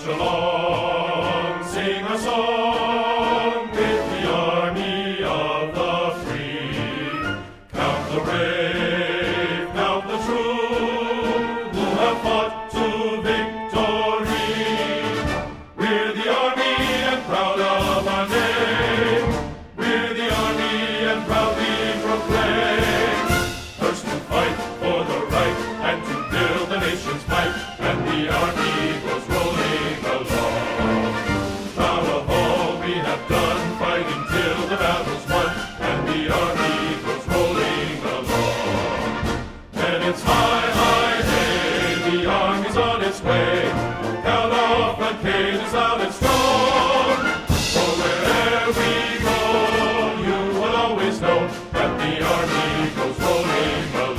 march along, sing a song with the army of the free. Count the brave, count the true, who have fought to victory. We're the army and proud of our name. We're the army and proudly proclaim. First to fight for the right and to build the nation's might. And the army goes rolling along. Proud of all we have done, fighting till the battle's won. And the army goes rolling along. And it's high, high, hey, the army's on its way. Count off the cadence loud and strong. For wherever we go, you will always know that the army goes rolling along.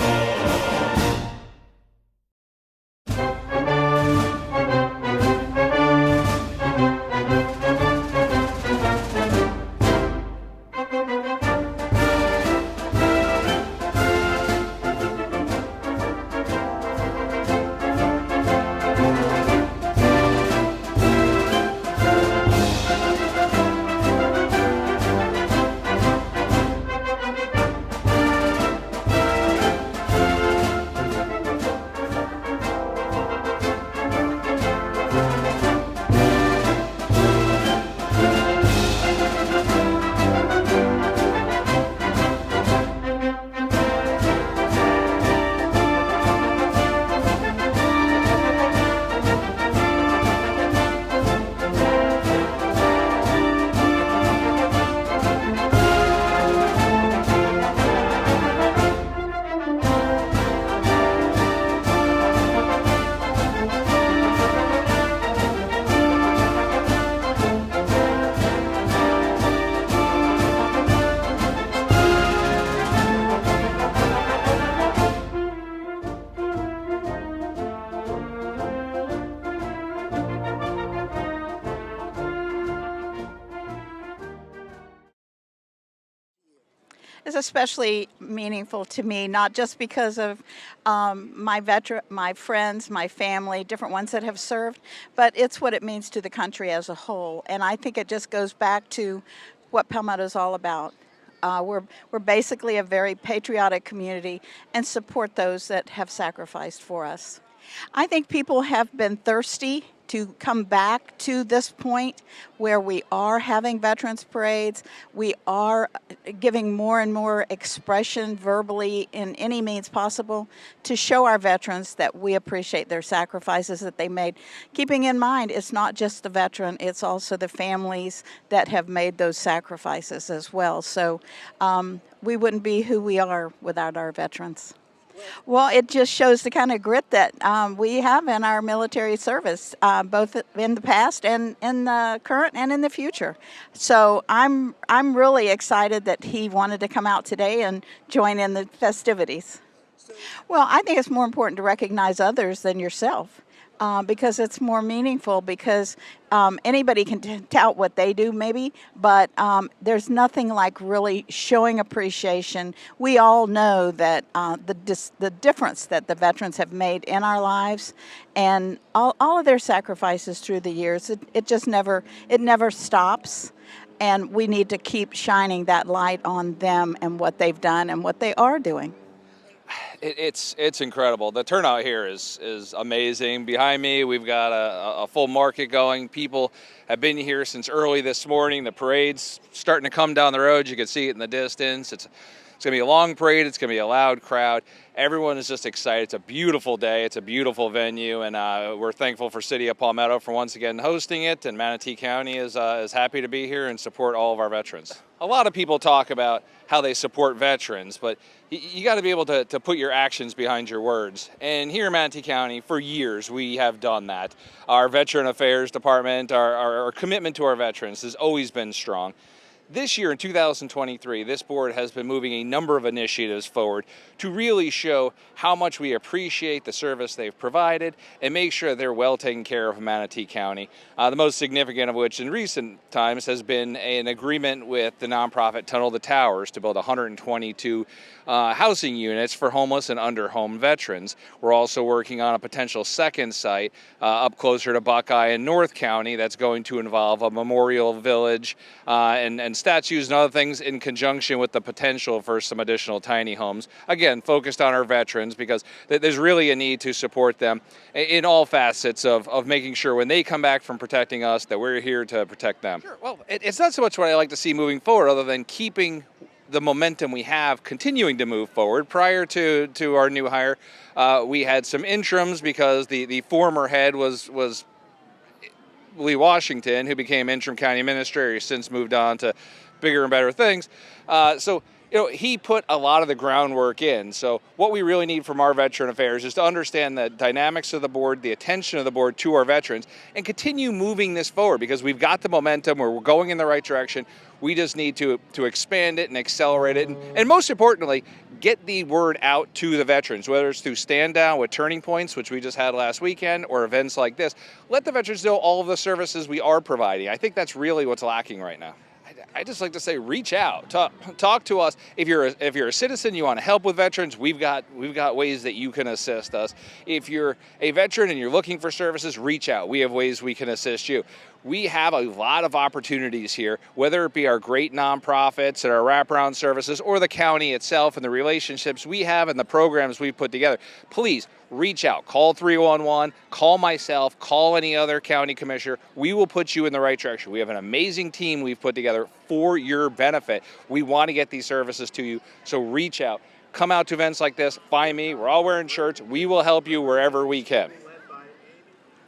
Is especially meaningful to me, not just because of my friends, my family, different ones that have served, but it's what it means to the country as a whole. And I think it just goes back to what Palmetto is all about. We're basically a very patriotic community and support those that have sacrificed for us. I think people have been thirsty to come back to this point where we are having veterans parades. We are giving more and more expression verbally in any means possible to show our veterans that we appreciate their sacrifices that they made. Keeping in mind, it's not just the veteran, it's also the families that have made those sacrifices as well. So we wouldn't be who we are without our veterans. Well, it just shows the kind of grit that we have in our military service, both in the past and in the current and in the future. So I'm really excited that he wanted to come out today and join in the festivities. Well, I think it's more important to recognize others than yourself. Because it's more meaningful, because anybody can tout what they do maybe, but there's nothing like really showing appreciation. We all know that the difference that the veterans have made in our lives and all of their sacrifices through the years, it just never stops. And we need to keep shining that light on them and what they've done and what they are doing. It's incredible. The turnout here is amazing. Behind me, we've got a full market going. People have been here since early this morning. The parade's starting to come down the road. You can see it in the distance. It's going to be a long parade. It's going to be a loud crowd. Everyone is just excited. It's a beautiful day. It's a beautiful venue, and we're thankful for City of Palmetto for once again hosting it, and Manatee County is happy to be here and support all of our veterans. A lot of people talk about how they support veterans, but you got to be able to put your actions behind your words. And here in Manatee County, for years, we have done that. Our Veteran Affairs Department, our commitment to our veterans has always been strong. This year in 2023, this board has been moving a number of initiatives forward to really show how much we appreciate the service they've provided and make sure they're well taken care of in Manatee County. The most significant of which in recent times has been an agreement with the nonprofit Tunnel to Towers to build 122 housing units for homeless and under-home veterans. We're also working on a potential second site up closer to Buckeye in North County that's going to involve a memorial village and statues and other things in conjunction with the potential for some additional tiny homes. Again, focused on our veterans because there's really a need to support them in all facets of making sure when they come back from protecting us that we're here to protect them. Sure. Well, it's not so much what I like to see moving forward other than keeping the momentum we have continuing to move forward. Prior to our new hire, we had some interims because the former head was Lee Washington, who became interim county administrator. He's since moved on to bigger and better things. So he put a lot of the groundwork in. So what we really need from our Veteran Affairs is to understand the dynamics of the board, the attention of the board to our veterans, and continue moving this forward because we've got the momentum where we're going in the right direction. We just need to expand it and accelerate it. And most importantly, get the word out to the veterans, whether it's through stand down with Turning Points, which we just had last weekend, or events like this. Let the veterans know all of the services we are providing. I think that's really what's lacking right now. I just like to say, reach out, talk to us. If you're a citizen, you want to help with veterans, we've got ways that you can assist us. If you're a veteran and you're looking for services, reach out. We have ways we can assist you. We have a lot of opportunities here, whether it be our great nonprofits and our wraparound services or the county itself and the relationships we have and the programs we've put together. Please reach out. Call 311, call myself, call any other county commissioner. We will put you in the right direction. We have an amazing team we've put together for your benefit. We want to get these services to you, so reach out. Come out to events like this, find me. We're all wearing shirts. We will help you wherever we can.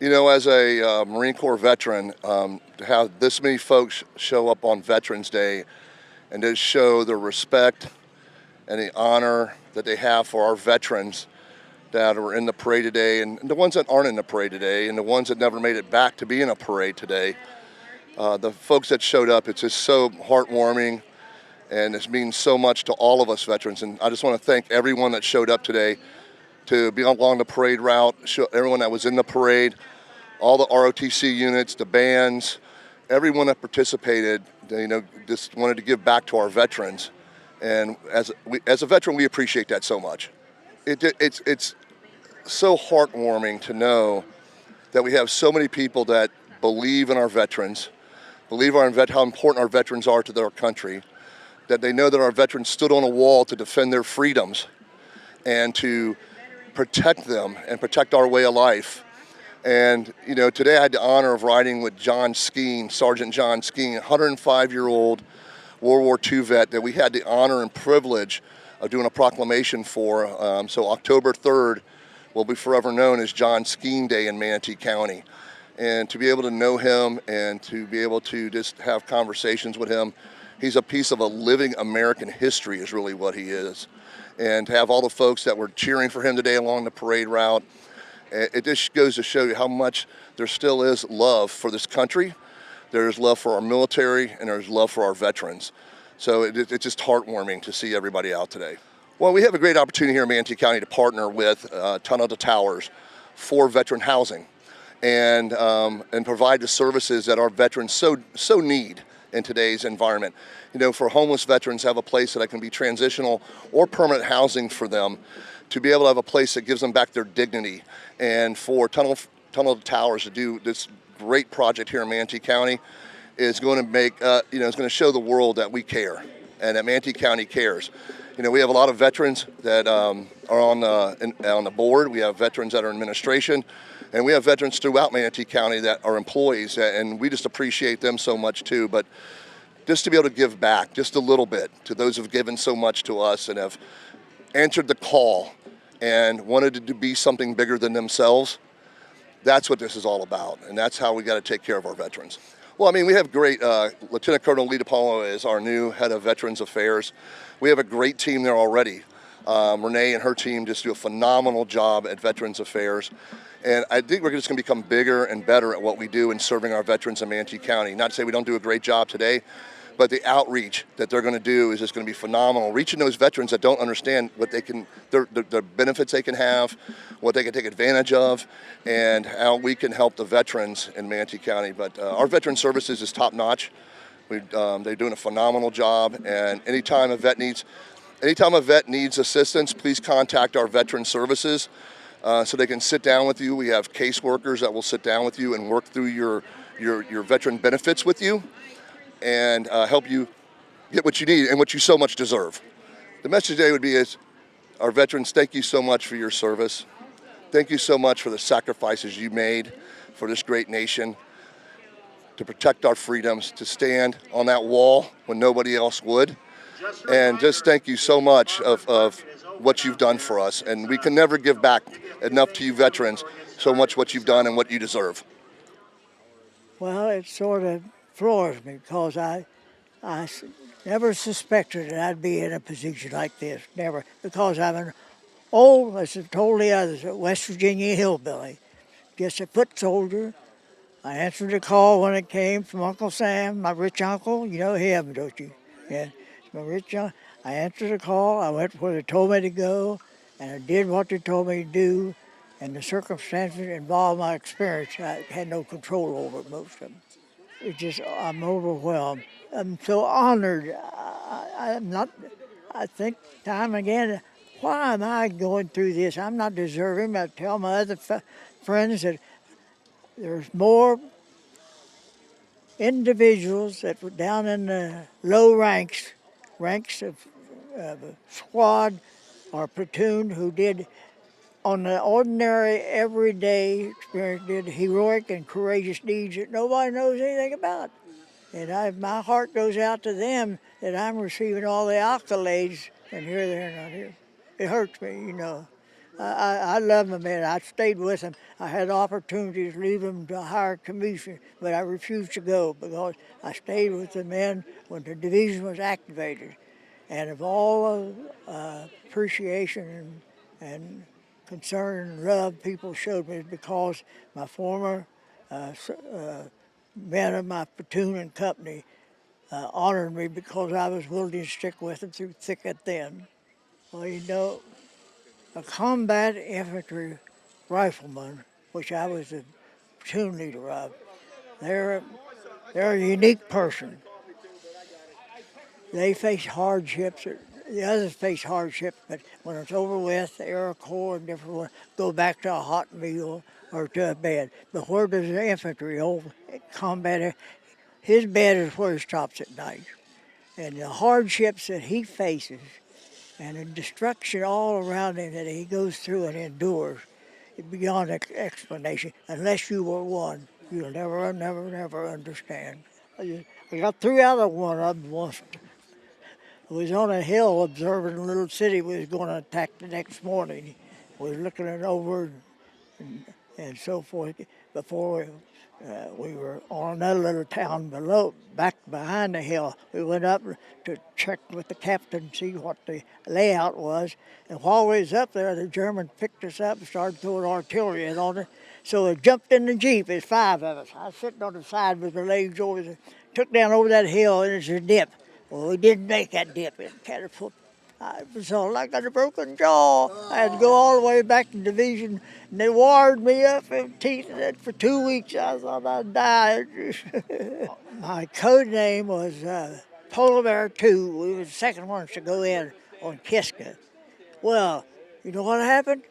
You know, as a Marine Corps veteran, to have this many folks show up on Veterans Day and to show the respect and the honor that they have for our veterans that are in the parade today and the ones that aren't in the parade today and the ones that never made it back to be in a parade today. The folks that showed up, it's just so heartwarming and it means so much to all of us veterans. And I just want to thank everyone that showed up today to be along the parade route, everyone that was in the parade, all the ROTC units, the bands, everyone that participated, just wanted to give back to our veterans. And as a veteran, we appreciate that so much. It's so heartwarming to know that we have so many people that believe in our veterans, believe how important our veterans are to their country, that they know that our veterans stood on a wall to defend their freedoms and to protect them and protect our way of life. And today I had the honor of riding with John Skeen, Sergeant John Skeen, 105-year-old World War II vet that we had the honor and privilege of doing a proclamation for. So October 3rd will be forever known as John Skeen Day in Manatee County. And to be able to know him and to be able to just have conversations with him, he's a piece of a living American history is really what he is. And to have all the folks that were cheering for him today along the parade route, it just goes to show you how much there still is love for this country. There's love for our military and there's love for our veterans. So it's just heartwarming to see everybody out today. Well, we have a great opportunity here in Manatee County to partner with Tunnel to Towers for veteran housing and provide the services that our veterans so need in today's environment. For homeless veterans, have a place that can be transitional or permanent housing for them, to be able to have a place that gives them back their dignity. And for Tunnel to Towers to do this great project here in Manatee County is going to make, it's going to show the world that we care and that Manatee County cares. We have a lot of veterans that are on the board. We have veterans that are in administration. And we have veterans throughout Manatee County that are employees, and we just appreciate them so much too. But just to be able to give back just a little bit to those who have given so much to us and have answered the call and wanted to be something bigger than themselves, that's what this is all about. And that's how we got to take care of our veterans. Well, we have great, Lieutenant Colonel Lee DePaulo is our new head of Veterans Affairs. We have a great team there already. Renee and her team just do a phenomenal job at Veterans Affairs. And I think we're just going to become bigger and better at what we do in serving our veterans in Manatee County. Not to say we don't do a great job today, but the outreach that they're going to do is just going to be phenomenal. Reaching those veterans that don't understand what they can, the benefits they can have, what they can take advantage of, and how we can help the veterans in Manatee County. But our veteran services is top notch. They're doing a phenomenal job, and anytime a vet needs assistance, please contact our veteran services so they can sit down with you. We have caseworkers that will sit down with you and work through your veteran benefits with you and help you get what you need and what you so much deserve. The message today would be is, our veterans, thank you so much for your service. Thank you so much for the sacrifices you made for this great nation, to protect our freedoms, to stand on that wall when nobody else would. And just thank you so much of what you've done for us. And we can never give back enough to you veterans, so much what you've done and what you deserve. Well, it sort of floors me because I never suspected that I'd be in a position like this, never, because I'm an old, as I told the others, a West Virginia hillbilly, just a foot soldier. I answered the call when it came from Uncle Sam, my rich uncle. You know him, don't you? Yeah, my rich uncle. I answered the call. I went where they told me to go, and I did what they told me to do. And the circumstances involved my experience. I had no control over most of them. It's just, I'm overwhelmed. I'm so honored. I'm not, I think time and again, why am I going through this? I'm not deserving. I tell my other friends that there's more individuals that were down in the low ranks of a squad or platoon who did, on the ordinary, everyday experience, did heroic and courageous deeds that nobody knows anything about. And my heart goes out to them that I'm receiving all the accolades, and here they're not here. It hurts me, you know. I love my men. I stayed with them. I had opportunities to leave them to a higher commission, but I refused to go because I stayed with the men when the division was activated. And of all the appreciation and concern and love people showed me, because my former men of my platoon and company honored me because I was willing to stick with them through thick and thin. Well, you know, a combat infantry rifleman, which I was the platoon leader of, they're a unique person. They face hardships. The others face hardships, but when it's over with, the Air Corps and different ones go back to a hot meal or to a bed. But where does the infantry, old combat, his bed is where he stops at night. And the hardships that he faces and the destruction all around him that he goes through and endures, is beyond explanation. Unless you were one, you'll never, never, never understand. I got through out of one of them once. I was on a hill observing a little city we was going to attack the next morning. We was looking it over and so forth before we were on another little town below, back behind the hill. We went up to check with the captain, see what the layout was. And while we was up there, the Germans picked us up and started throwing artillery on it. So we jumped in the Jeep. There's 5 of us. I was sitting on the side with my legs over the, took down over that hill, and it's a dip. Well, we didn't make that dip. It catapulted. I was all like I got a broken jaw. I had to go all the way back to division, and they wired me up in teeth for 2 weeks. I thought I'd die. My code name was Polar Bear 2. We were the second ones to go in on Kiska. Well, you know what happened?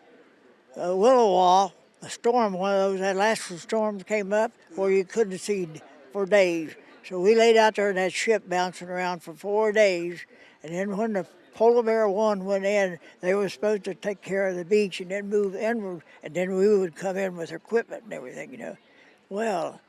Willowall, a storm, one of those, that last storms came up where you couldn't see for days. So we laid out there in that ship bouncing around for 4 days, and then when the Polar Bear 1 went in, they were supposed to take care of the beach and then move inward, and then we would come in with equipment and everything, you know. Well,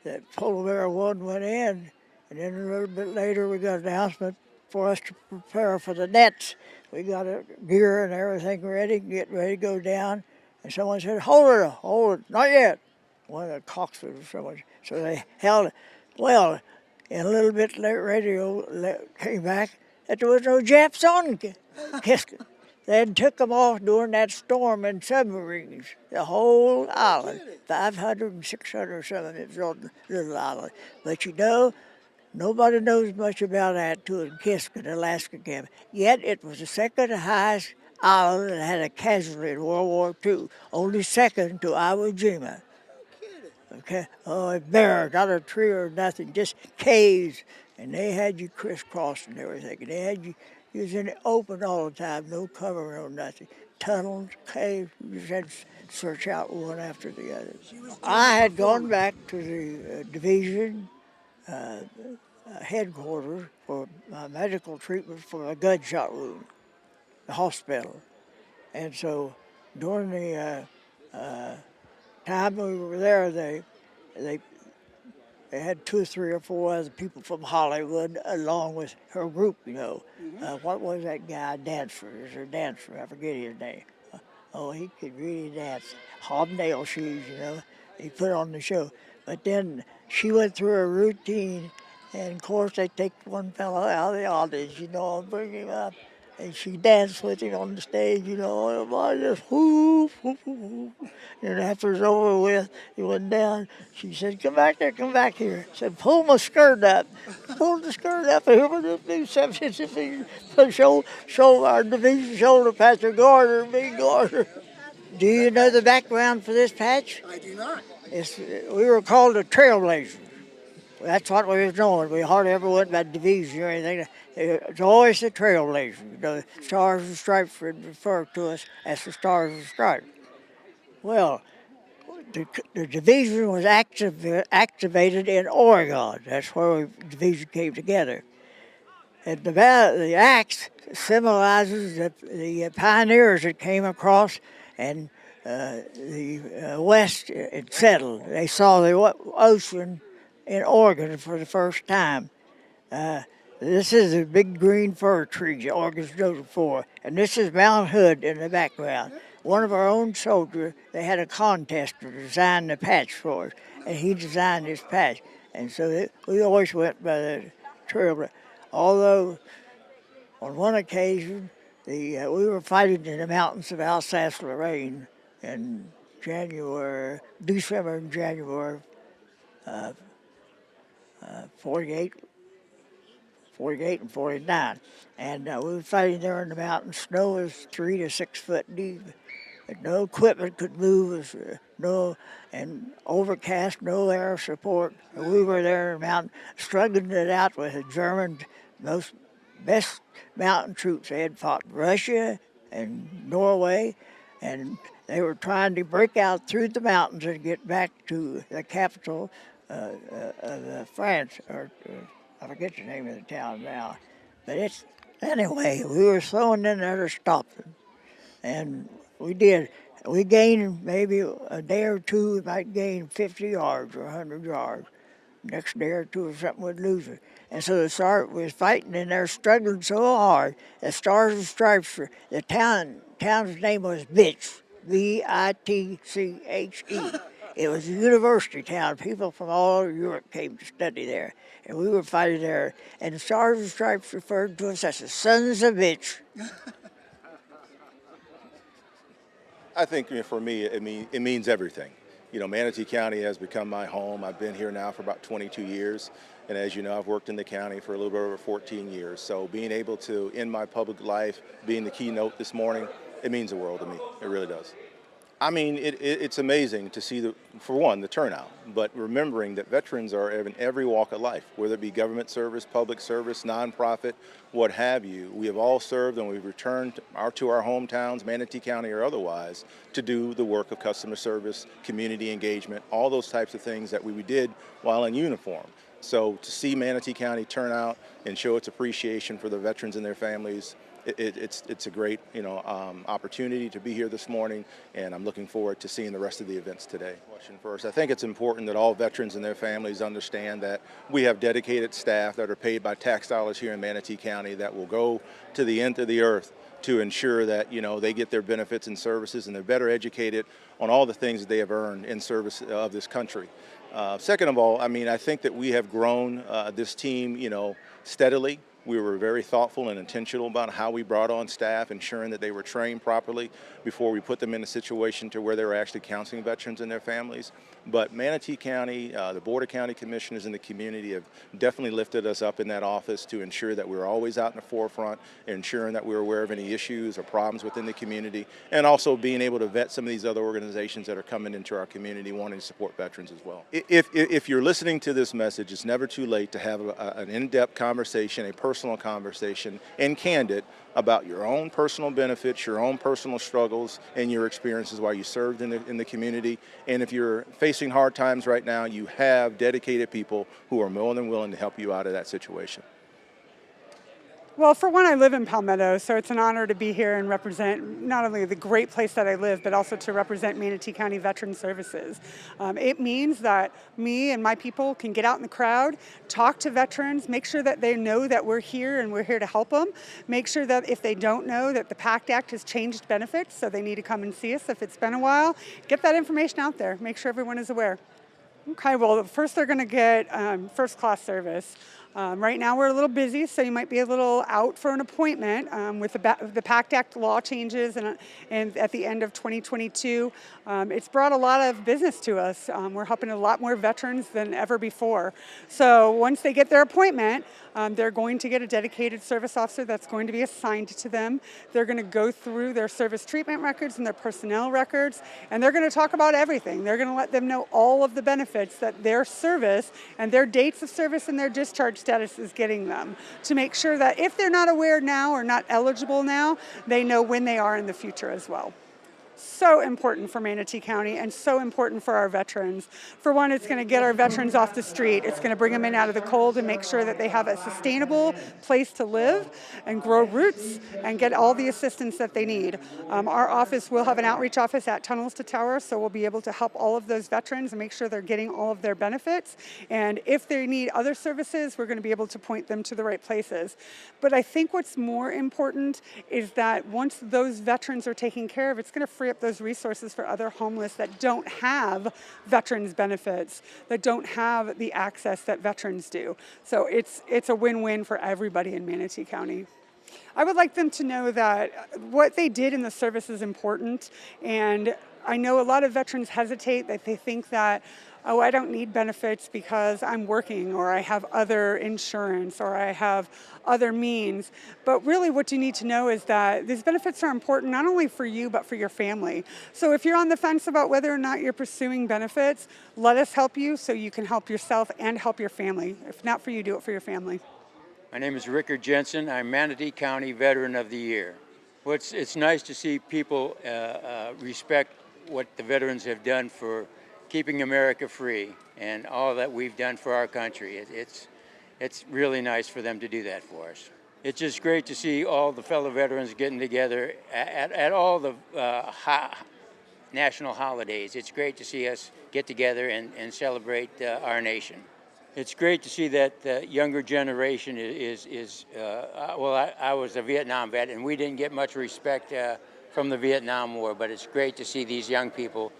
the Polar Bear 1 went in, and then a little bit later we got an announcement for us to prepare for the nets. We got gear and everything ready, getting ready to go down, and someone said, hold it, not yet. One of the coxswains or someone, so they held it. Well, in a little bit later, radio came back that there was no Japs on Kiska. They had took them off during that storm in submarines, the whole island, 500 and 600 or something. It was on the little island. But you know, Nobody knows much about Atuan Kisket, Alaska Cabin. Yet it was the second highest island that had a casualty in World War II, only second to Iwo Jima. Okay. Oh, bare, not a tree or nothing, just caves. And they had you crisscrossed and everything. And they had you was in the open all the time, no cover, no nothing. Tunnels, caves, you just had to search out one after the other. I had gone back to the division headquarters for my medical treatment for a gunshot wound, the hospital. And so during the time we were there, they had 2 or 3 or 4 other people from Hollywood along with her group, you know. What was that guy, Dancer? Is there Dancer? I forget his name. Oh, he could really dance. Hobnail shoes, you know. He put on the show. But then she went through a routine, and of course they take one fellow out of the audience, you know, and bring him up. And she danced with him on the stage, you know, and everybody just whoop, whoop, whoop, whoop. And after it was over with, he went down. She said, come back there, come back here. Said, pull my skirt up. Pulled the skirt up, and here we do something. Show our division shoulder patch of Gardner, big Gardner. Do you know the background for this patch? I do not. We were called the Trailblazers. That's what we was known. We hardly ever went by division or anything. It's always the Trailblazers. You know, the Stars and Stripes would refer to us as the Stars and Stripes. Well, the division was activated in Oregon. That's where the division came together. And the axe symbolizes the pioneers that came across and the West had settled. They saw the ocean in Oregon for the first time. This is a big green fir tree Oregon's noted for, and this is Mount Hood in the background. One of our own soldiers, they had a contest to design the patch for us, and he designed this patch. And so we always went by the trail. Although on one occasion, we were fighting in the mountains of Alsace-Lorraine in December and January 48 and 49. And we were fighting there in the mountains. Snow was 3 to 6 foot deep. And no equipment could move. And overcast, no air support. And we were there in the mountain, struggling it out with the German, best mountain troops. They had fought Russia and Norway, and they were trying to break out through the mountains and get back to the capital of France, or I forget the name of the town now. But anyway, we were thrown in there to stop them. And we did. We gained maybe a day or two, we might gain 50 yards or 100 yards. Next day or two or something, we'd lose it. And so the sergeant was fighting in there, struggling so hard. The Stars and Stripes, the town's name was Bitche, Vitche. It was a university town. People from all over Europe came to study there. And we were fighting there. And the Stars and Stripes referred to us as the Sons of Bitche. I think for me, it means everything. You know, Manatee County has become my home. I've been here now for about 22 years. And as you know, I've worked in the county for a little bit over 14 years. So being able to, in my public life, being the keynote this morning, it means the world to me. It really does. I mean, it's amazing to see, for one, the turnout, but remembering that veterans are in every walk of life, whether it be government service, public service, nonprofit, what have you. We have all served and we've returned to our hometowns, Manatee County or otherwise, to do the work of customer service, community engagement, all those types of things that we did while in uniform. So to see Manatee County turn out and show its appreciation for the veterans and their families, it's a great opportunity to be here this morning, and I'm looking forward to seeing the rest of the events today. Question first, I think it's important that all veterans and their families understand that we have dedicated staff that are paid by tax dollars here in Manatee County that will go to the end of the earth to ensure that they get their benefits and services, and they're better educated on all the things that they have earned in service of this country. Second of all, I mean, I think that we have grown this team, steadily. We were very thoughtful and intentional about how we brought on staff, ensuring that they were trained properly before we put them in a situation to where they were actually counseling veterans and their families. But Manatee County, the Board of County Commissioners in the community have definitely lifted us up in that office to ensure that we're always out in the forefront, ensuring that we're aware of any issues or problems within the community, and also being able to vet some of these other organizations that are coming into our community wanting to support veterans as well. If you're listening to this message, it's never too late to have an in-depth conversation, a personal conversation, and candid about your own personal benefits, your own personal struggles, and your experiences while you served in the community. And if you're facing hard times right now, you have dedicated people who are more than willing to help you out of that situation. Well, for one, I live in Palmetto, so it's an honor to be here and represent not only the great place that I live, but also to represent Manatee County Veteran Services. It means that me and my people can get out in the crowd, talk to veterans, make sure that they know that we're here and we're here to help them, make sure that if they don't know that the PACT Act has changed benefits, so they need to come and see us if it's been a while, get that information out there, make sure everyone is aware. Okay, well, first they're going to get first-class service. Right now we're a little busy, so you might be a little out for an appointment with the PACT Act law changes and at the end of 2022. It's brought a lot of business to us. We're helping a lot more veterans than ever before. So once they get their appointment, they're going to get a dedicated service officer that's going to be assigned to them. They're going to go through their service treatment records and their personnel records, and they're going to talk about everything. They're going to let them know all of the benefits that their service and their dates of service and their discharge status is getting them, to make sure that if they're not aware now or not eligible now, they know when they are in the future as well. So important for Manatee County and so important for our veterans. For one, it's going to get our veterans off the street. It's going to bring them in out of the cold and make sure that they have a sustainable place to live and grow roots and get all the assistance that they need. Our office will have an outreach office at Tunnels to Towers, so we'll be able to help all of those veterans and make sure they're getting all of their benefits. And if they need other services, we're going to be able to point them to the right places. But I think what's more important is that once those veterans are taken care of, it's going to free up those resources for other homeless that don't have veterans benefits, that don't have the access that veterans do. So it's a win-win for everybody in Manatee County. I would like them to know that what they did in the service is important, and I know a lot of veterans hesitate, that they think that, oh, I don't need benefits because I'm working, or I have other insurance, or I have other means. But really what you need to know is that these benefits are important not only for you, but for your family. So if you're on the fence about whether or not you're pursuing benefits, let us help you so you can help yourself and help your family. If not for you, do it for your family. My name is Rickard Jensen. I'm Manatee County Veteran of the Year. Well, it's nice to see people respect what the veterans have done for keeping America free and all that we've done for our country. It's really nice for them to do that for us. It's just great to see all the fellow veterans getting together at all the national holidays. It's great to see us get together and celebrate our nation. It's great to see that the younger generation I was a Vietnam vet, and we didn't get much respect from the Vietnam War, but it's great to see these young people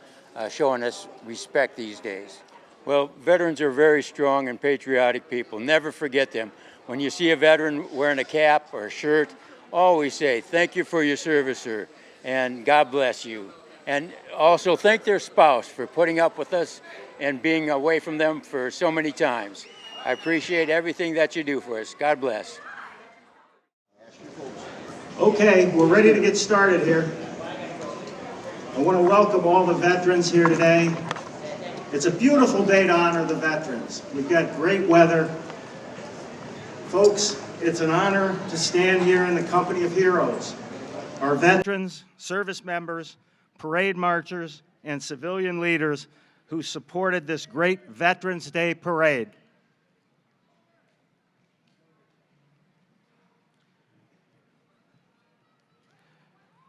showing us respect these days. Well, veterans are very strong and patriotic people. Never forget them. When you see a veteran wearing a cap or a shirt, always say, "Thank you for your service, sir," and "God bless you." And also thank their spouse for putting up with us and being away from them for so many times. I appreciate everything that you do for us. God bless. Okay, we're ready to get started here. I want to welcome all the veterans here today. It's a beautiful day to honor the veterans. We've got great weather. Folks, it's an honor to stand here in the company of heroes. Our veterans, service members, parade marchers, and civilian leaders who supported this great Veterans Day parade.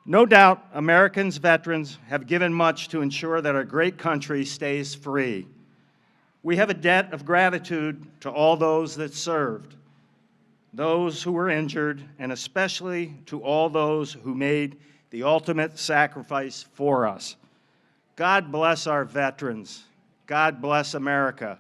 No doubt, Americans' veterans have given much to ensure that our great country stays free. We have a debt of gratitude to all those that served, those who were injured, and especially to all those who made the ultimate sacrifice for us. God bless our veterans. God bless America.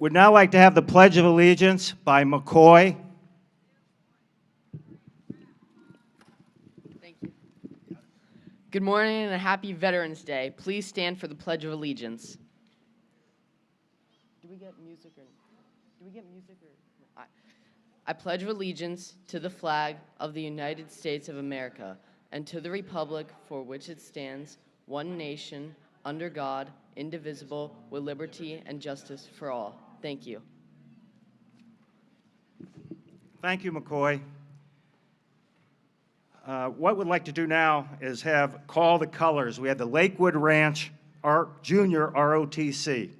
Would now like to have the Pledge of Allegiance by McCoy. Thank you. Good morning and a happy Veterans Day. Please stand for the Pledge of Allegiance. Do we get music or? I pledge allegiance to the flag of the United States of America and to the republic for which it stands, one nation, under God, indivisible, with liberty and justice for all. Thank you. Thank you, McCoy. What we'd like to do now is have call the colors. We have the Lakewood Ranch Junior ROTC.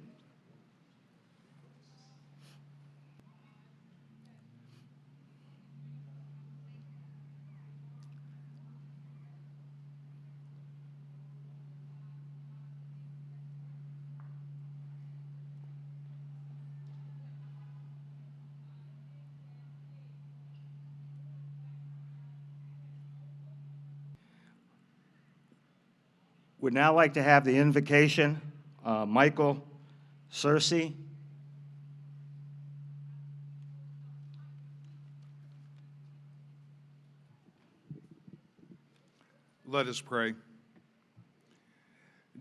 Would now like to have the invocation, Michael Searcy. Let us pray.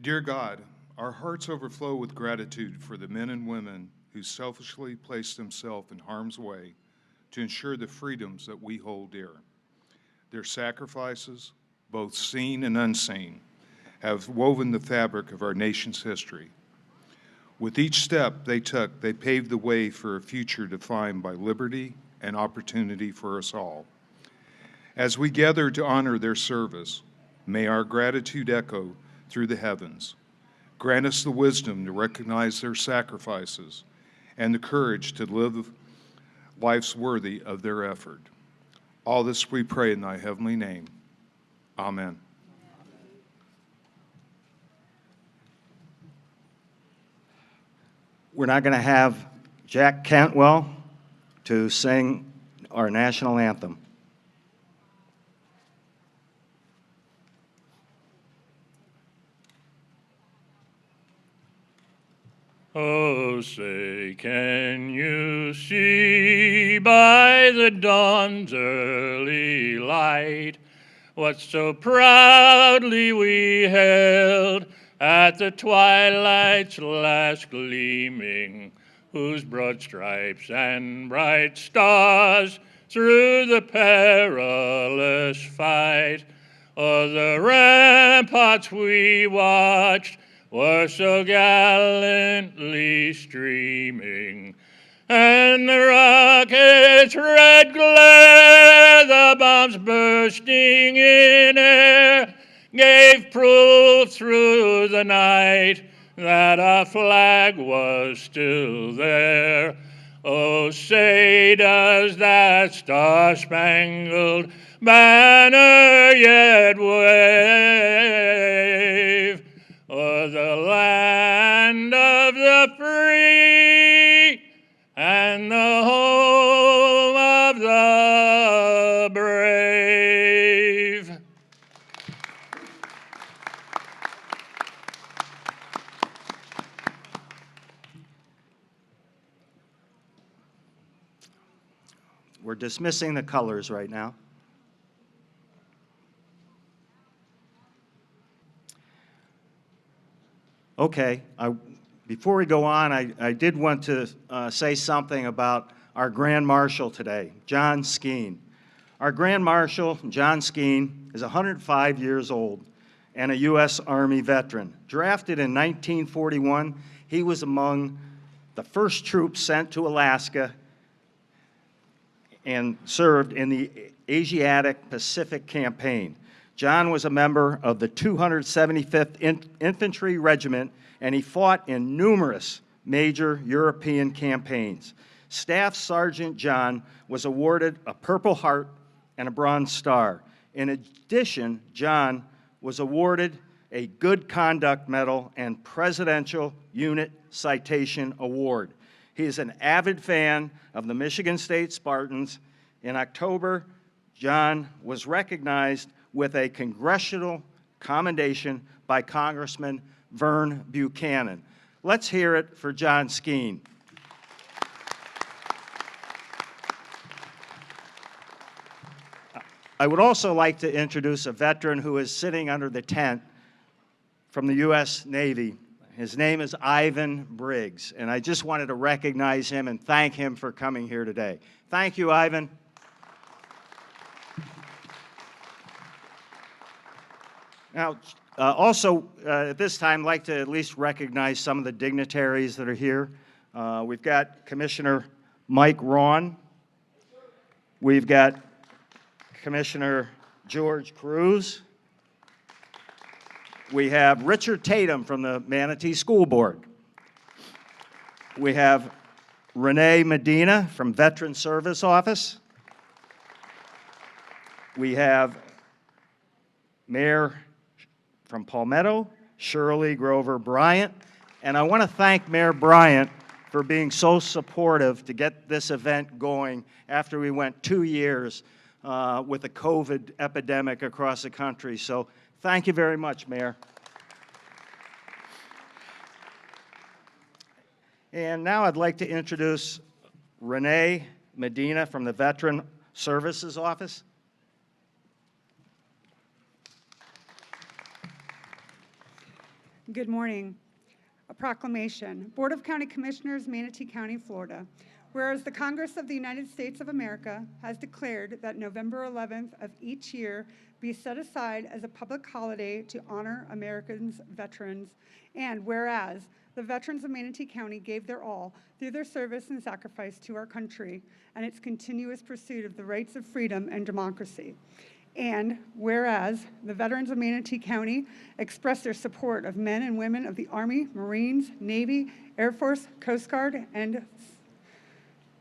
Dear God, our hearts overflow with gratitude for the men and women who selfishly place themselves in harm's way to ensure the freedoms that we hold dear. Their sacrifices, both seen and unseen, have woven the fabric of our nation's history. With each step they took, they paved the way for a future defined by liberty and opportunity for us all. As we gather to honor their service, may our gratitude echo through the heavens. Grant us the wisdom to recognize their sacrifices and the courage to live lives worthy of their effort. All this we pray in thy heavenly name. Amen. We're now going to have Jack Cantwell to sing our national anthem. Oh, say, can you see by the dawn's early light what so proudly we held at the twilight's last gleaming, whose broad stripes and bright stars through the perilous fight o'er the ramparts we watched were so gallantly streaming, and the rocket's red glare, the bombs bursting in air, gave proof through the night that our flag was still there. Oh, say, does that star-spangled banner yet wave o'er the land of the free and the home of the brave? We're dismissing the colors right now. Okay, before we go on, I did want to say something about our Grand Marshal today, John Skeen. Our Grand Marshal, John Skeen, is 105 years old and a U.S. Army veteran. Drafted in 1941, he was among the first troops sent to Alaska and served in the Asiatic Pacific Campaign. John was a member of the 275th Infantry Regiment, and he fought in numerous major European campaigns. Staff Sergeant John was awarded a Purple Heart and a Bronze Star. In addition, John was awarded a Good Conduct Medal and Presidential Unit Citation Award. He is an avid fan of the Michigan State Spartans. In October, John was recognized with a congressional commendation by Congressman Vern Buchanan. Let's hear it for John Skeen. I would also like to introduce a veteran who is sitting under the tent from the U.S. Navy. His name is Ivan Briggs, and I just wanted to recognize him and thank him for coming here today. Thank you, Ivan. Now, also, at this time, I'd like to at least recognize some of the dignitaries that are here. We've got Commissioner Mike Rawn. We've got Commissioner George Cruz. We have Richard Tatum from the Manatee School Board. We have Renee Medina from Veteran Service Office. We have Mayor from Palmetto, Shirley Grover Bryant. And I want to thank Mayor Bryant for being so supportive to get this event going after we went 2 years with the COVID epidemic across the country. So thank you very much, Mayor. And now I'd like to introduce Renee Medina from the Veteran Services Office. Good morning. A proclamation. Board of County Commissioners, Manatee County, Florida. Whereas the Congress of the United States of America has declared that November 11th of each year be set aside as a public holiday to honor Americans' veterans, and whereas the veterans of Manatee County gave their all through their service and sacrifice to our country and its continuous pursuit of the rights of freedom and democracy. And whereas the veterans of Manatee County express their support of men and women of the Army, Marines, Navy, Air Force, Coast Guard, and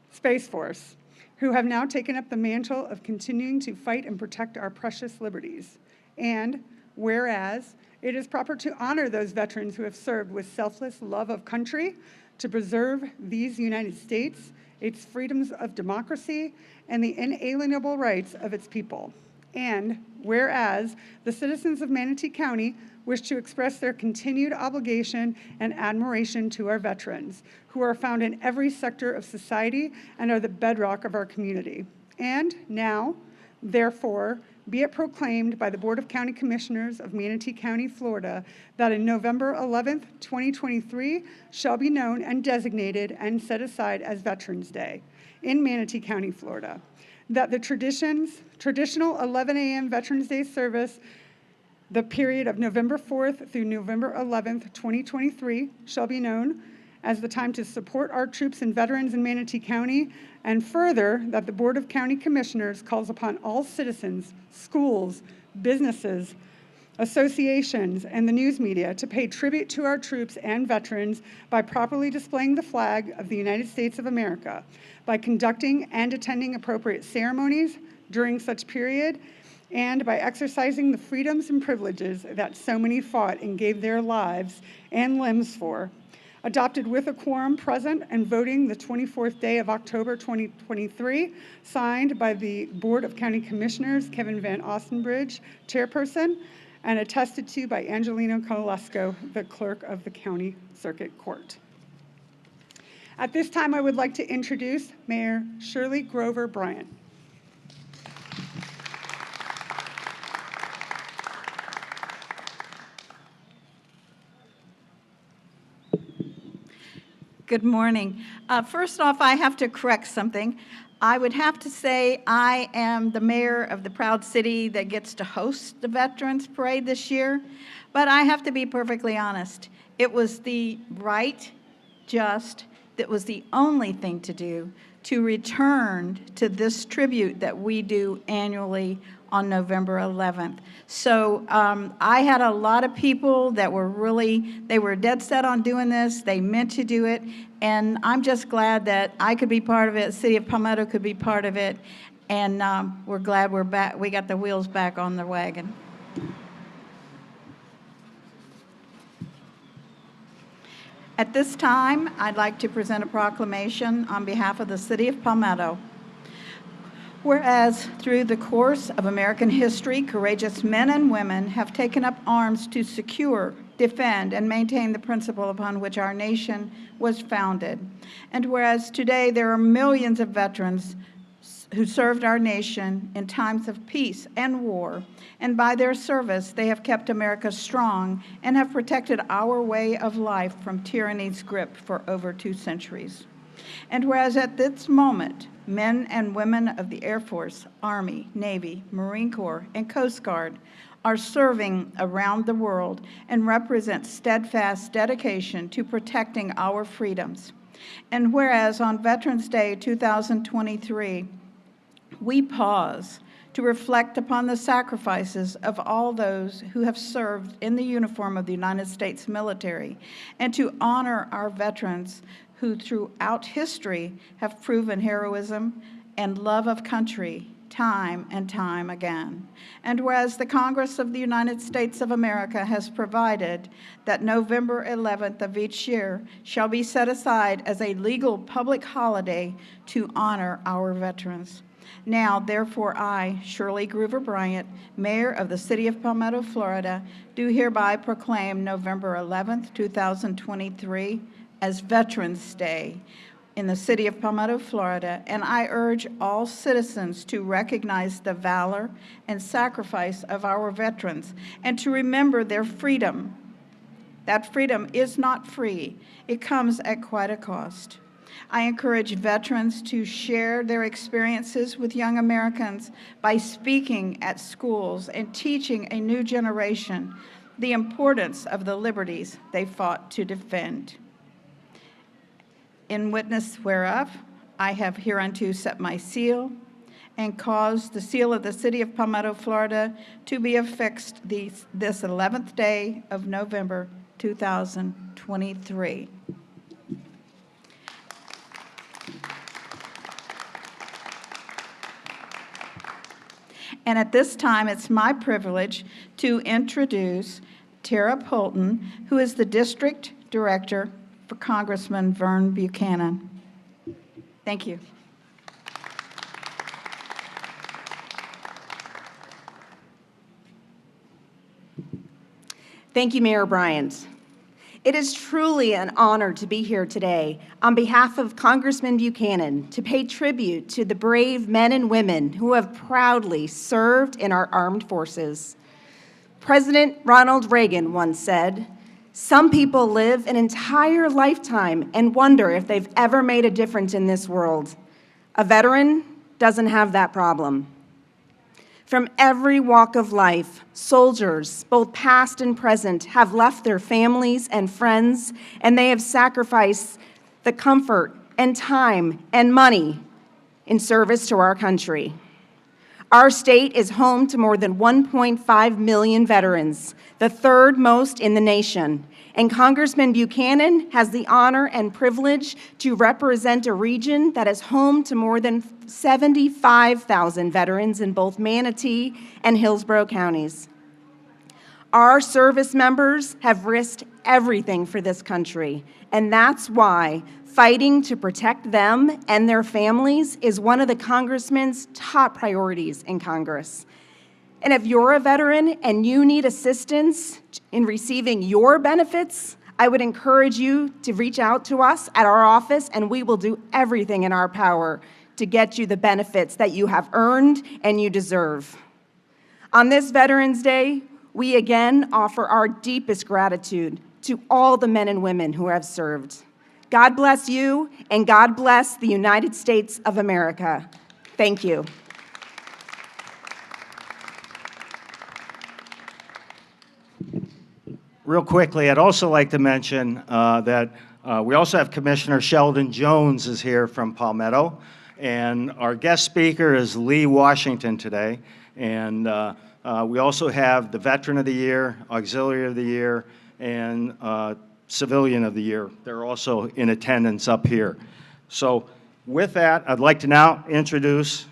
Space Force, who have now taken up the mantle of continuing to fight and protect our precious liberties. And whereas it is proper to honor those veterans who have served with selfless love of country to preserve these United States, its freedoms of democracy, and the inalienable rights of its people. And whereas the citizens of Manatee County wish to express their continued obligation and admiration to our veterans, who are found in every sector of society and are the bedrock of our community. And now, therefore, be it proclaimed by the Board of County Commissioners of Manatee County, Florida, that in November 11th, 2023, shall be known and designated and set aside as Veterans Day in Manatee County, Florida. That the traditional 11 a.m. Veterans Day service, the period of November 4th through November 11th, 2023, shall be known as the time to support our troops and veterans in Manatee County, and further, that the Board of County Commissioners calls upon all citizens, schools, businesses, associations, and the news media to pay tribute to our troops and veterans by properly displaying the flag of the United States of America, by conducting and attending appropriate ceremonies during such period, and by exercising the freedoms and privileges that so many fought and gave their lives and limbs for. Adopted with a quorum present and voting the 24th day of October 2023, signed by the Board of County Commissioners, Kevin Van Ostenbridge, Chairperson, and attested to by Angelino Colasco, the Clerk of the County Circuit Court. At this time, I would like to introduce Mayor Shirley Grover Bryant. Good morning. First off, I have to correct something. I would have to say I am the mayor of the proud city that gets to host the Veterans Parade this year, but I have to be perfectly honest. It was the right, just, that was the only thing to do to return to this tribute that we do annually on November 11th. So I had a lot of people that were they were dead set on doing this. They meant to do it. And I'm just glad that I could be part of it, City of Palmetto could be part of it. And we're glad we're back. We got the wheels back on the wagon. At this time, I'd like to present a proclamation on behalf of the City of Palmetto. Whereas through the course of American history, courageous men and women have taken up arms to secure, defend, and maintain the principle upon which our nation was founded. And whereas today there are millions of veterans who served our nation in times of peace and war, and by their service they have kept America strong and have protected our way of life from tyranny's grip for over 2 centuries. And whereas at this moment, men and women of the Air Force, Army, Navy, Marine Corps, and Coast Guard are serving around the world and represent steadfast dedication to protecting our freedoms. And whereas on Veterans Day 2023, we pause to reflect upon the sacrifices of all those who have served in the uniform of the United States military, and to honor our veterans who throughout history have proven heroism and love of country time and time again. And whereas the Congress of the United States of America has provided that November 11th of each year shall be set aside as a legal public holiday to honor our veterans. Now, therefore, I, Shirley Groover Bryant, Mayor of the City of Palmetto, Florida, do hereby proclaim November 11th, 2023 as Veterans Day in the City of Palmetto, Florida, and I urge all citizens to recognize the valor and sacrifice of our veterans and to remember their freedom. That freedom is not free. It comes at quite a cost. I encourage veterans to share their experiences with young Americans by speaking at schools and teaching a new generation the importance of the liberties they fought to defend. In witness whereof, I have hereunto set my seal and caused the seal of the City of Palmetto, Florida, to be affixed this 11th day of November 2023. And at this time, it's my privilege to introduce Tara Polton, who is the District Director for Congressman Vern Buchanan. Thank you. Thank you, Mayor Bryant. It is truly an honor to be here today on behalf of Congressman Buchanan to pay tribute to the brave men and women who have proudly served in our armed forces. President Ronald Reagan once said, "Some people live an entire lifetime and wonder if they've ever made a difference in this world. A veteran doesn't have that problem." From every walk of life, soldiers, both past and present, have left their families and friends, and they have sacrificed the comfort and time and money in service to our country. Our state is home to more than 1.5 million veterans, the third most in the nation, and Congressman Buchanan has the honor and privilege to represent a region that is home to more than 75,000 veterans in both Manatee and Hillsborough counties. Our service members have risked everything for this country, and that's why fighting to protect them and their families is one of the Congressman's top priorities in Congress. And if you're a veteran and you need assistance in receiving your benefits, I would encourage you to reach out to us at our office, and we will do everything in our power to get you the benefits that you have earned and you deserve. On this Veterans Day, we again offer our deepest gratitude to all the men and women who have served. God bless you, and God bless the United States of America. Thank you. Real quickly, I'd also like to mention that we also have Commissioner Sheldon Jones is here from Palmetto, and our guest speaker is Lee Washington today. And we also have the Veteran of the Year, Auxiliary of the Year, and Civilian of the Year. They're also in attendance up here. So with that, I'd like to now introduce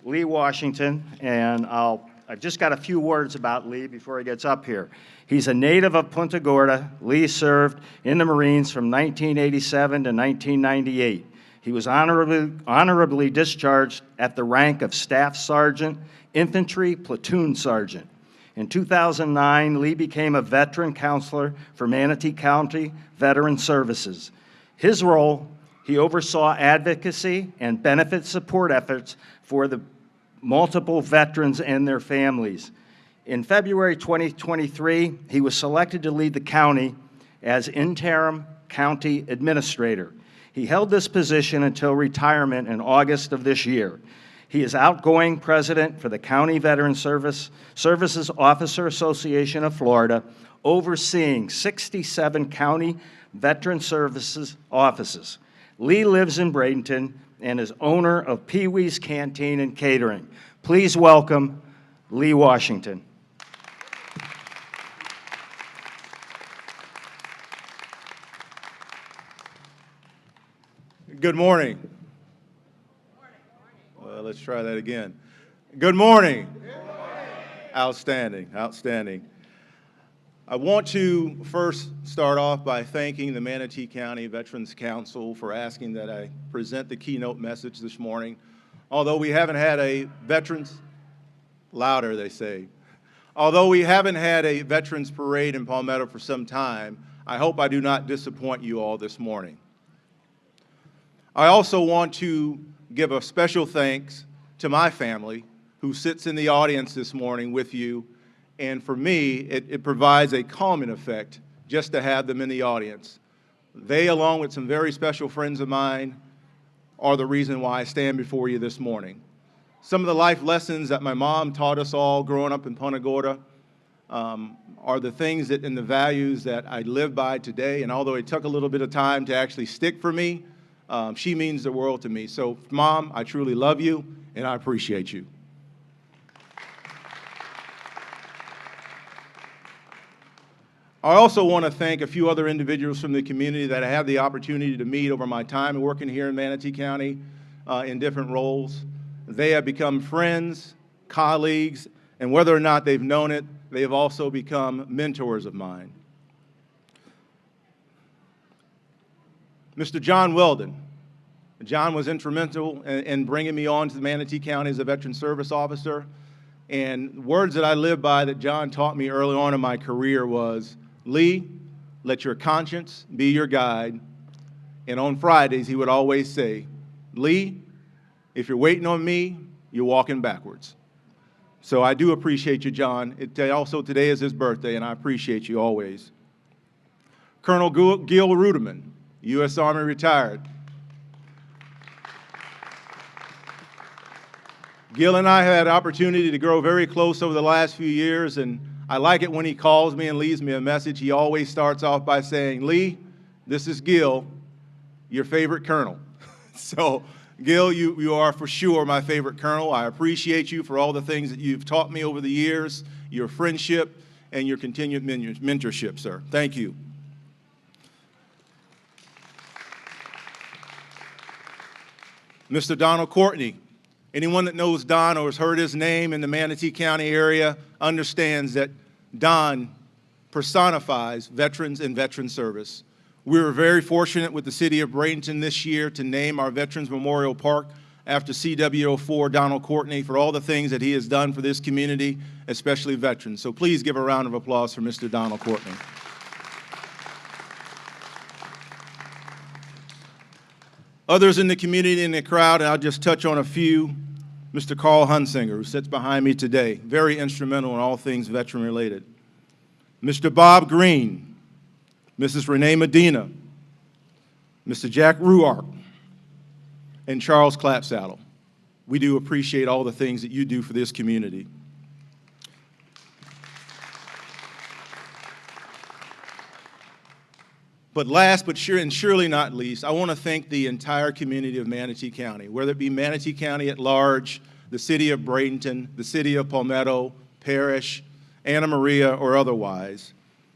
Lee Washington, and I've just got a few words about Lee before he gets up here. He's a native of Punta Gorda. Lee served in the Marines from 1987 to 1998. He was honorably discharged at the rank of Staff Sergeant, Infantry Platoon Sergeant. In 2009, Lee became a veteran counselor for Manatee County Veteran Services. His role He oversaw advocacy and benefit support efforts for the multiple veterans and their families. In February 2023, he was selected to lead the county as interim county administrator. He held this position until retirement in August of this year. He is outgoing president for the County Veteran Services Officer Association of Florida, overseeing 67 county veteran services offices. Lee lives in Bradenton and is owner of Pee Wee's Canteen and Catering. Please welcome Lee Washington. Good morning. Well, let's try that again. Good morning. Outstanding, outstanding. I want to first start off by thanking the Manatee County Veterans Council for asking that I present the keynote message this morning. Although we haven't had a veterans, louder they say, although we haven't had a veterans parade in Palmetto for some time, I hope I do not disappoint you all this morning. I also want to give a special thanks to my family who sits in the audience this morning with you. And for me, it provides a calming effect just to have them in the audience. They, along with some very special friends of mine, are the reason why I stand before you this morning. Some of the life lessons that my mom taught us all growing up in Punta Gorda are the things that and the values that I live by today. And although it took a little bit of time to actually stick for me, she means the world to me. So, Mom, I truly love you, and I appreciate you. I also want to thank a few other individuals from the community that I had the opportunity to meet over my time working here in Manatee County in different roles. They have become friends, colleagues, and whether or not they've known it, they have also become mentors of mine. Mr. John Weldon. John was instrumental in bringing me on to the Manatee County as a Veteran Service Officer. And words that I live by that John taught me early on in my career was, Lee, let your conscience be your guide. And on Fridays, he would always say, Lee, if you're waiting on me, you're walking backwards. So I do appreciate you, John. Also, today is his birthday, and I appreciate you always. Colonel Gil Ruderman, U.S. Army retired. Gil and I had an opportunity to grow very close over the last few years, and I like it when he calls me and leaves me a message. He always starts off by saying, Lee, this is Gil, your favorite colonel. So, Gil, you are for sure my favorite colonel. I appreciate you for all the things that you've taught me over the years, your friendship, and your continued mentorship, sir. Thank you. Mr. Donald Courtney. Anyone that knows Don or has heard his name in the Manatee County area understands that Don personifies veterans and veteran service. We were very fortunate with the city of Bradenton this year to name our Veterans Memorial Park after CW04 Donald Courtney for all the things that he has done for this community, especially veterans. So please give a round of applause for Mr. Donald Courtney. Others in the community and the crowd, and I'll just touch on a few. Mr. Carl Hunsinger, who sits behind me today, very instrumental in all things veteran related. Mr. Bob Green, Mrs. Renee Medina, Mr. Jack Ruark, and Charles Clapsaddle. We do appreciate all the things that you do for this community. But last but surely not least, I want to thank the entire community of Manatee County, whether it be Manatee County at large, the city of Bradenton, the city of Palmetto, Parrish, Anna Maria, or otherwise.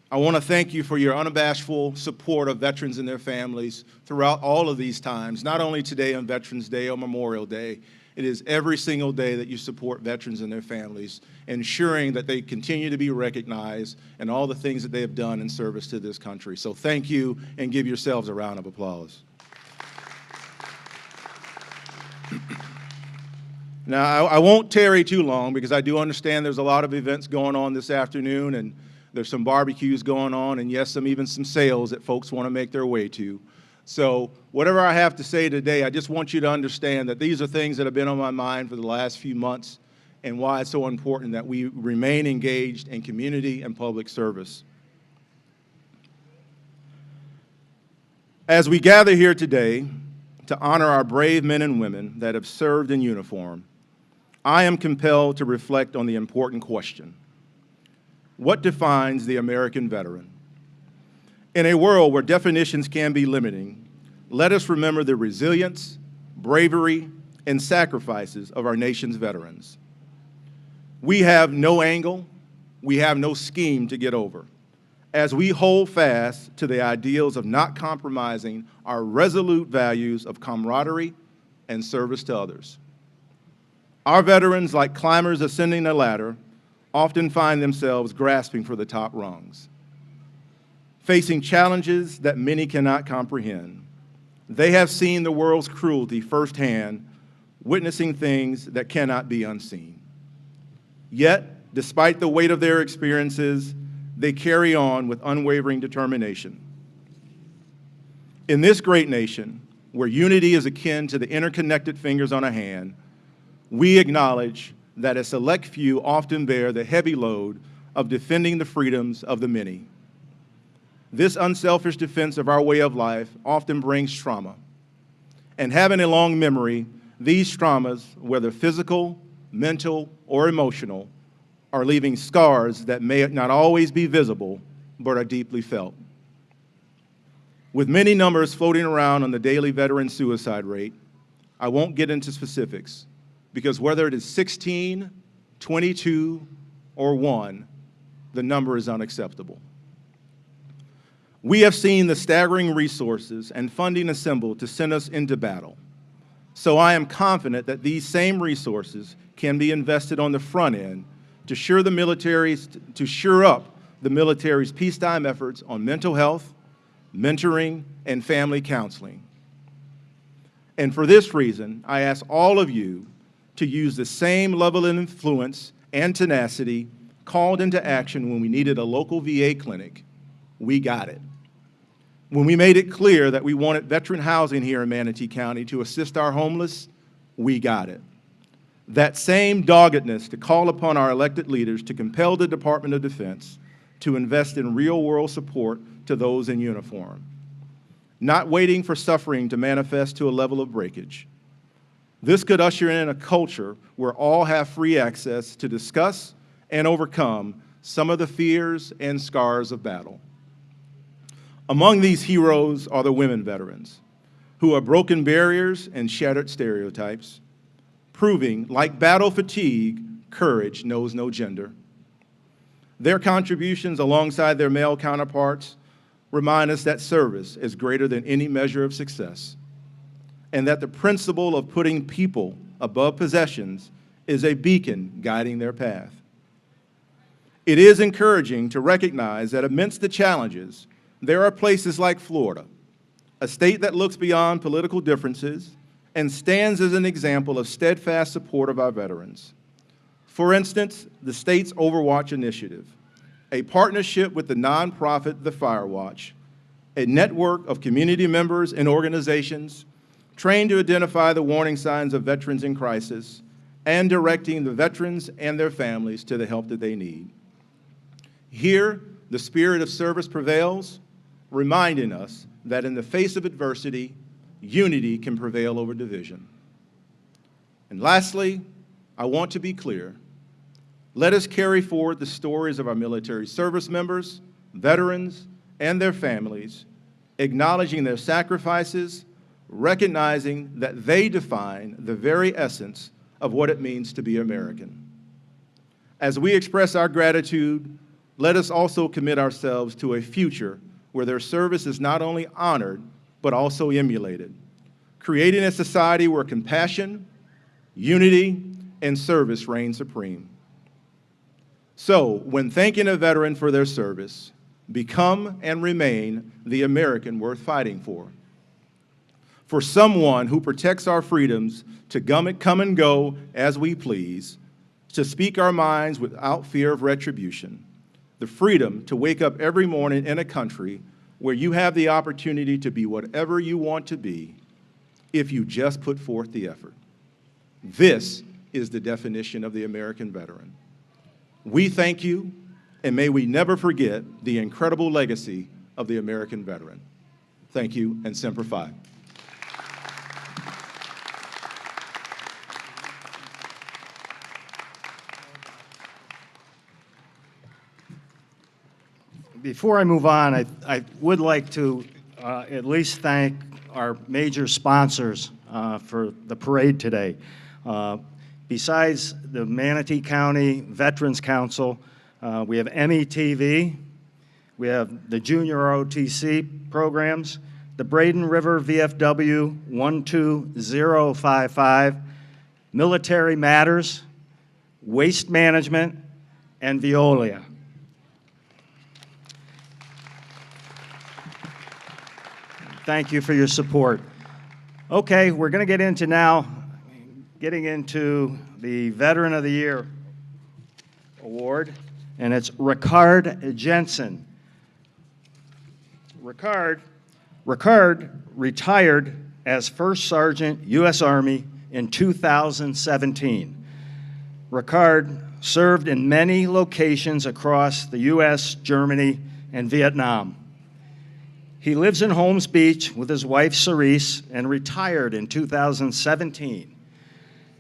I want to thank you for your unabashful support of veterans and their families throughout all of these times, not only today on Veterans Day or Memorial Day. It is every single day that you support veterans and their families, ensuring that they continue to be recognized and all the things that they have done in service to this country. So thank you, and give yourselves a round of applause. Now, I won't tarry too long because I do understand there's a lot of events going on this afternoon, and there's some barbecues going on, and yes, even some sales that folks want to make their way to. So whatever I have to say today, I just want you to understand that these are things that have been on my mind for the last few months and why it's so important that we remain engaged in community and public service. As we gather here today to honor our brave men and women that have served in uniform, I am compelled to reflect on the important question: what defines the American veteran? In a world where definitions can be limiting, let us remember the resilience, bravery, and sacrifices of our nation's veterans. We have no angle, we have no scheme to get over, as we hold fast to the ideals of not compromising our resolute values of camaraderie and service to others. Our veterans, like climbers ascending a ladder, often find themselves grasping for the top rungs. Facing challenges that many cannot comprehend, they have seen the world's cruelty firsthand, witnessing things that cannot be unseen. Yet, despite the weight of their experiences, they carry on with unwavering determination. In this great nation, where unity is akin to the interconnected fingers on a hand, we acknowledge that a select few often bear the heavy load of defending the freedoms of the many. This unselfish defense of our way of life often brings trauma. And having a long memory, these traumas, whether physical, mental, or emotional, are leaving scars that may not always be visible, but are deeply felt. With many numbers floating around on the daily veteran suicide rate, I won't get into specifics, because whether it is 16, 22, or 1, the number is unacceptable. We have seen the staggering resources and funding assembled to send us into battle. So I am confident that these same resources can be invested on the front end to shore up the military's peacetime efforts on mental health, mentoring, and family counseling. And for this reason, I ask all of you to use the same level of influence and tenacity called into action when we needed a local VA clinic. We got it. When we made it clear that we wanted veteran housing here in Manatee County to assist our homeless, we got it. That same doggedness to call upon our elected leaders to compel the Department of Defense to invest in real-world support to those in uniform, not waiting for suffering to manifest to a level of breakage. This could usher in a culture where all have free access to discuss and overcome some of the fears and scars of battle. Among these heroes are the women veterans, who have broken barriers and shattered stereotypes, proving, like battle fatigue, courage knows no gender. Their contributions alongside their male counterparts remind us that service is greater than any measure of success, and that the principle of putting people above possessions is a beacon guiding their path. It is encouraging to recognize that amidst the challenges, there are places like Florida, a state that looks beyond political differences and stands as an example of steadfast support of our veterans. For instance, the state's Overwatch Initiative, a partnership with the nonprofit The Firewatch, a network of community members and organizations trained to identify the warning signs of veterans in crisis and directing the veterans and their families to the help that they need. Here, the spirit of service prevails, reminding us that in the face of adversity, unity can prevail over division. And lastly, I want to be clear. Let us carry forward the stories of our military service members, veterans, and their families, acknowledging their sacrifices, recognizing that they define the very essence of what it means to be American. As we express our gratitude, let us also commit ourselves to a future where their service is not only honored, but also emulated, creating a society where compassion, unity, and service reign supreme. So, when thanking a veteran for their service, become and remain the American worth fighting for. For someone who protects our freedoms to come and go as we please, to speak our minds without fear of retribution, the freedom to wake up every morning in a country where you have the opportunity to be whatever you want to be if you just put forth the effort. This is the definition of the American veteran. We thank you, and may we never forget the incredible legacy of the American veteran. Thank you, and Semper Fi. Before I move on, I would like to at least thank our major sponsors for the parade today. Besides the Manatee County Veterans Council, we have METV, we have the Junior ROTC programs, the Braden River VFW 12055, Military Matters, Waste Management, and Veolia. Thank you for your support. Okay, we're going to get into now, getting into the Veteran of the Year award, and it's Ricard Jensen. Ricard retired as First Sergeant, U.S. Army in 2017. Ricard served in many locations across the U.S., Germany, and Vietnam. He lives in Holmes Beach with his wife, Cerise, and retired in 2017.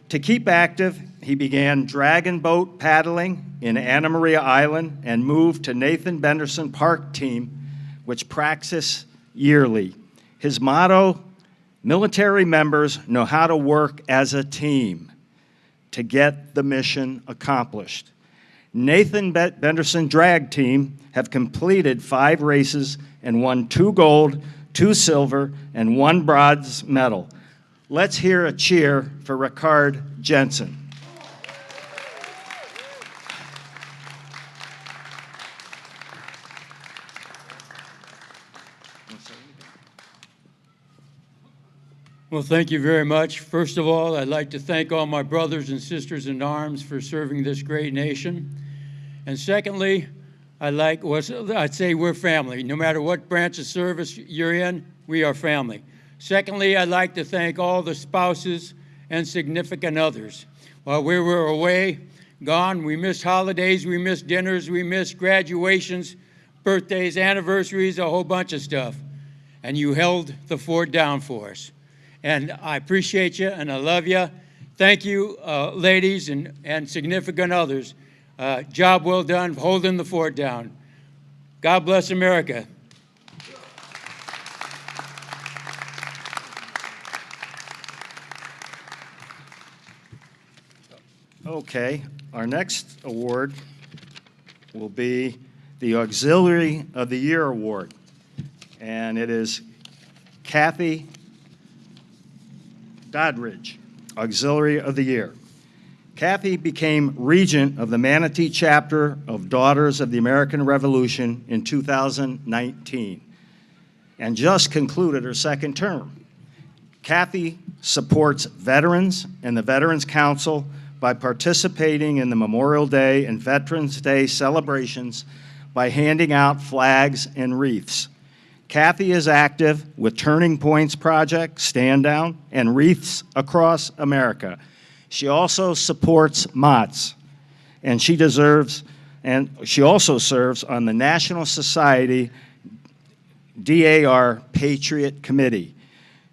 To keep active, he began dragon boat paddling in Anna Maria Island and moved to Nathan Benderson Park Team, which practice yearly. His motto, military members know how to work as a team to get the mission accomplished. Nathan Benderson Drag Team have completed 5 races and won 2 gold, 2 silver, and 1 bronze medal. Let's hear a cheer for Ricard Jensen. Well, thank you very much. First of all, I'd like to thank all my brothers and sisters in arms for serving this great nation. And secondly, I'd say we're family. No matter what branch of service you're in, we are family. Secondly, I'd like to thank all the spouses and significant others. While we were away, gone, we missed holidays, we missed dinners, we missed graduations, birthdays, anniversaries, a whole bunch of stuff. And you held the fort down for us. And I appreciate you, and I love you. Thank you, ladies and significant others. Job well done, holding the fort down. God bless America. Okay, our next award will be the Auxiliary of the Year Award, and it is Kathy Doddridge, Auxiliary of the Year. Kathy became regent of the Manatee chapter of Daughters of the American Revolution in 2019 and just concluded her 2nd term. Kathy supports veterans and the Veterans Council by participating in the Memorial Day and Veterans Day celebrations by handing out flags and wreaths. Kathy is active with Turning Points Project, Stand Down, and Wreaths Across America. She also supports MOTS, and she also serves on the National Society DAR Patriot Committee.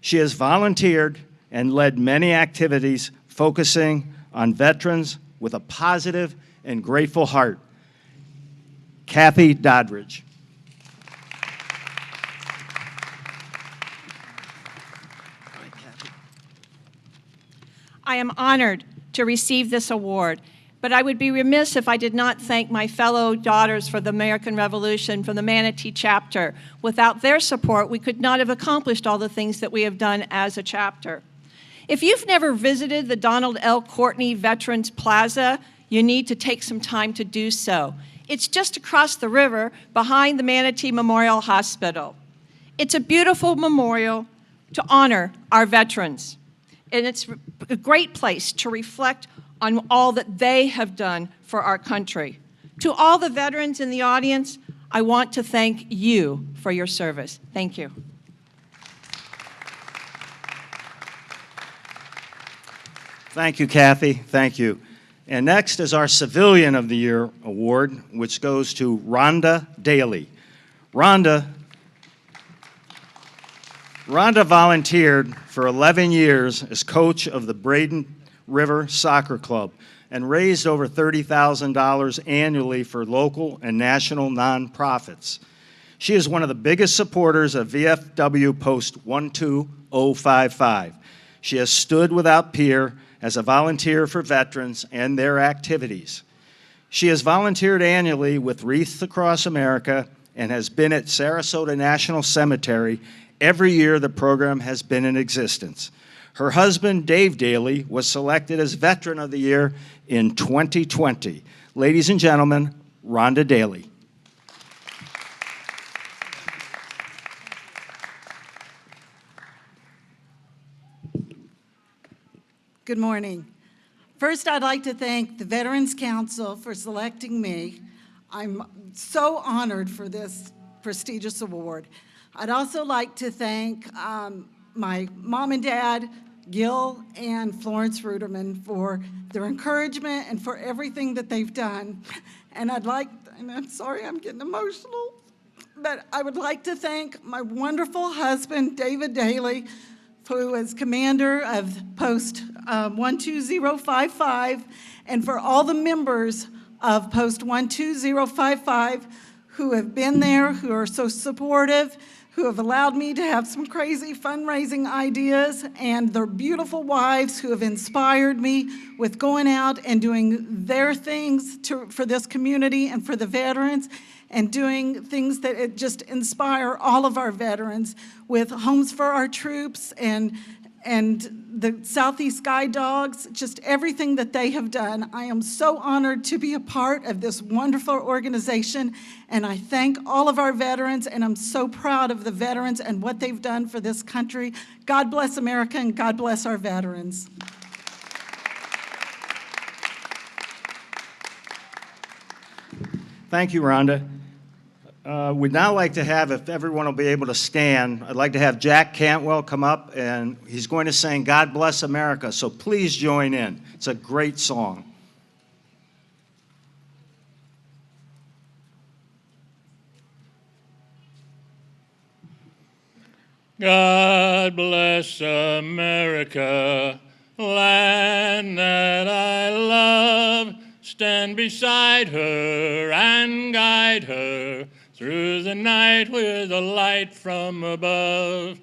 She has volunteered and led many activities focusing on veterans with a positive and grateful heart. Kathy Doddridge. I am honored to receive this award, but I would be remiss if I did not thank my fellow Daughters for the American Revolution from the Manatee chapter. Without their support, we could not have accomplished all the things that we have done as a chapter. If you've never visited the Donald L. Courtney Veterans Plaza, you need to take some time to do so. It's just across the river behind the Manatee Memorial Hospital. It's a beautiful memorial to honor our veterans. And it's a great place to reflect on all that they have done for our country. To all the veterans in the audience, I want to thank you for your service. Thank you. Thank you, Kathy. Thank you. And next is our Civilian of the Year award, which goes to Rhonda Daly. Rhonda volunteered for 11 years as coach of the Braden River Soccer Club and raised over $30,000 annually for local and national nonprofits. She is one of the biggest supporters of VFW Post 12055. She has stood without peer as a volunteer for veterans and their activities. She has volunteered annually with Wreaths Across America and has been at Sarasota National Cemetery every year the program has been in existence. Her husband, Dave Daly, was selected as Veteran of the Year in 2020. Ladies and gentlemen, Rhonda Daly. Good morning. First, I'd like to thank the Veterans Council for selecting me. I'm so honored for this prestigious award. I'd also like to thank my mom and dad, Gil and Florence Ruderman, for their encouragement and for everything that they've done. And I'm sorry I'm getting emotional, but I would like to thank my wonderful husband, David Daly, who is commander of Post 12055, and for all the members of Post 12055 who have been there, who are so supportive, who have allowed me to have some crazy fundraising ideas, and their beautiful wives who have inspired me with going out and doing their things for this community and for the veterans, and doing things that just inspire all of our veterans with Homes for Our Troops and the Southeast Guide Dogs, just everything that they have done. I am so honored to be a part of this wonderful organization, and I thank all of our veterans, and I'm so proud of the veterans and what they've done for this country. God bless America, and God bless our veterans. Thank you, Rhonda. We'd now like to have, if everyone will be able to stand, I'd like to have Jack Cantwell come up, and he's going to sing God Bless America, so please join in. It's a great song. God bless America, land that I love. Stand beside her and guide her through the night with a light from above.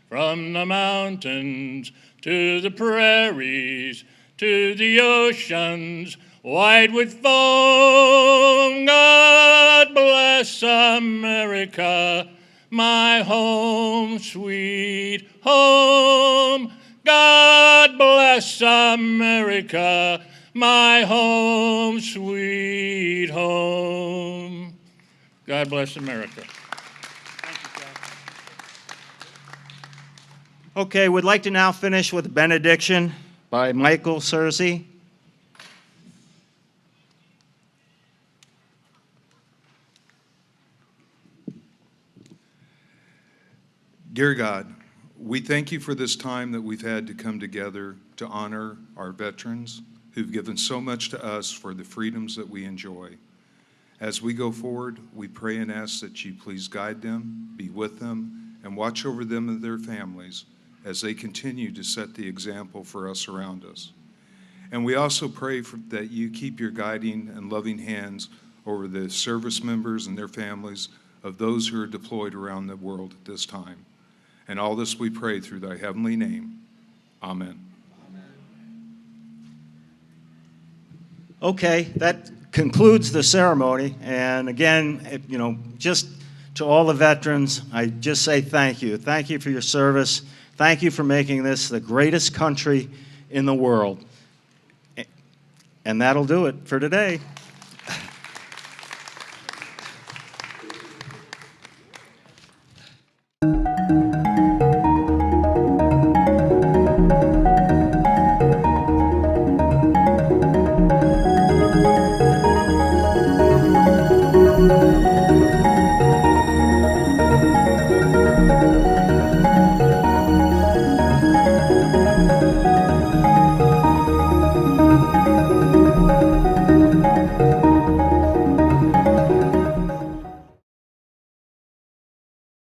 From the mountains to the prairies to the oceans white with foam. God bless America, my home, sweet home. God bless America, my home, sweet home. God bless America. Okay, we'd like to now finish with a benediction by Michael Searcy. Dear God, we thank you for this time that we've had to come together to honor our veterans who've given so much to us for the freedoms that we enjoy. As we go forward, we pray and ask that you please guide them, be with them, and watch over them and their families as they continue to set the example for us around us. And we also pray that you keep your guiding and loving hands over the service members and their families of those who are deployed around the world at this time. And all this we pray through thy heavenly name. Amen. Okay, that concludes the ceremony. And again, just to all the veterans, I just say thank you. Thank you for your service. Thank you for making this the greatest country in the world. And that'll do it for today.